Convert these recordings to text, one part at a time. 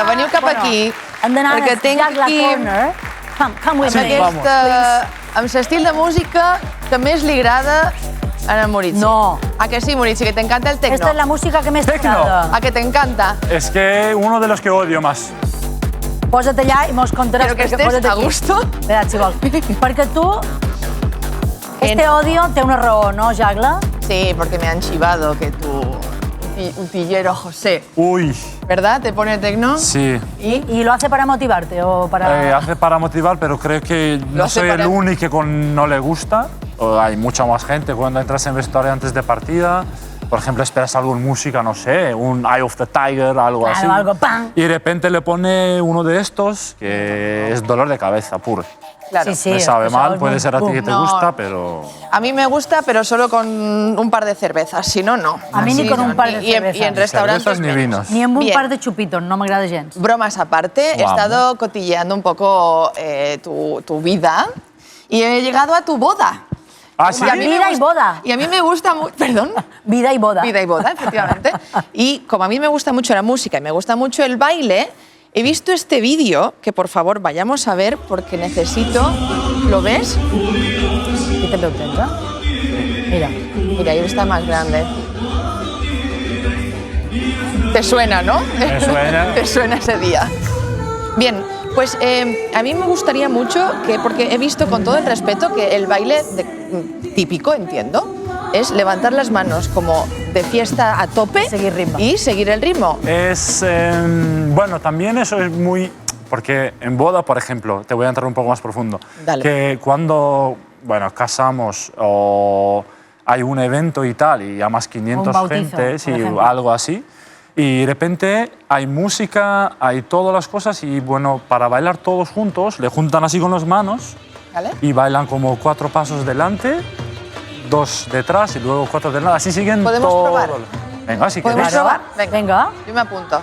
veniu cap aquí, hem d'anar a Jagla Corner. Come with me. Amb l'estil de música que més li agrada a Maurici. No. ¿A que sí, Maurici? Que te encanta el tecno. Esta es la música que més t'agrada. ¿A que te encanta? Es que uno de los que odio más. Posa't allà i mos contaràs. Però que estés a gusto. Espera, si vols. Perquè tu, este odio té una raó, no, Jagla? Sí, porque me han chivado que tu utillero José. Uy. ¿Verdad? ¿Te pone tecno? Sí. ¿Y lo hace para motivarte o para...? Hace para motivar, pero creo que no soy el único que no le gusta. Hay mucha más gente cuando entras en vestuario antes de partida. Por ejemplo, esperas algo en música, no sé, un Eye of the Tiger, algo así. Algo, ¡pam! Y de repente le pone uno de estos que es dolor de cabeza puro. Claro. Sí, Me sabe mal, puede ser a ti que te gusta, pero... A mí me gusta, pero solo con un par de cervezas, si no, no. A mí ni con un par de cervezas. Y en restaurantes ni vinos. Ni amb un par de chupitos, no m'agrada gens. Bromas aparte, he estado cotilleando un poco tu vida y he llegado a tu boda. Ah, sí. Vida y boda. Y a mí me gusta mucho... ¿Perdón? Vida y boda. Vida y boda, efectivamente. Y como a mí me gusta mucho la música y me gusta mucho el baile, he visto este vídeo que por favor vayamos a ver porque necesito... ¿Lo ves? Aquí també ho tens, Mira. Mira, ahí está más grande. Te suena, ¿no? Me suena. Te suena ese día. Bien, pues a mí me gustaría mucho que, porque he visto con todo el respeto que el baile típico, entiendo, es levantar las manos como de fiesta a tope y seguir el ritmo. Es, bueno, también eso es muy... Porque en boda, por ejemplo, te voy a entrar un poco más profundo, Dale. que cuando, bueno, casamos o hay un evento y tal, y ya más 500 bautizo, gente, sí, ejemplo. algo así, y de repente hay música, hay todas las cosas, y bueno, para bailar todos juntos, le juntan así con las manos, ¿Vale? y bailan como 4 pasos delante, 2 detrás y luego 4 delante, así siguen ¿Podemos todo. probar? Venga, si ¿Podemos queréis. probar? Venga. Yo me apunto.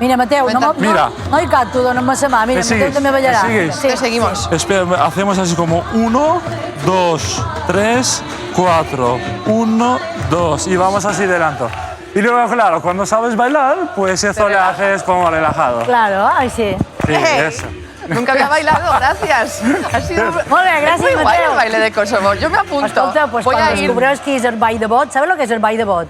Mira, Mateu, Mira. no hi cap, tu dona'm sa mà. Mira, Me Mateu sigues, també ballarà. me sigues. Te seguimos. Espera, hacemos así como 1, 2, 3, 4, 1, 2 y vamos así delante. Y luego, claro, cuando sabes bailar, pues eso le haces como relajado. Claro, ai sí. Sí, eso. Nunca había bailado, gracias. Ha sido Molt bé, gràcies, muy guay Mateu. el baile de Kosovo. Yo me apunto. Escolta, pues Voy a cuando ir. descubrás que és el ball de bot, ¿sabes lo que es el ball de bot?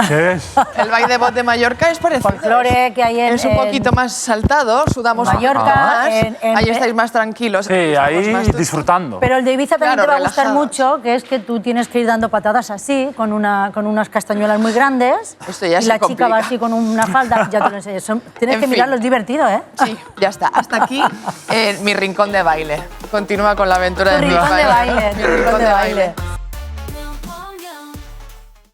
¿Qué es? El baile de bot de Mallorca es parecido. Folclore que hay en... Es un poquito más saltado, sudamos Mallorca, más. en- Ahí estáis más tranquilos. Sí, Estamos ahí más disfrutando. Pero el de Ibiza también Claro, te va a gustar relajados. mucho, que es que tú tienes que ir dando patadas así, con unas castañuelas muy grandes. Esto ya y se la chica complica. va así con una falda, ya te lo enseño. Tienes En que fin. mirarlo, es divertido, ¿eh? Sí, ya está. Hasta aquí mi rincón de baile. Continúa con la aventura Tu de mi rincón de baile, Mi tu rincón de baile.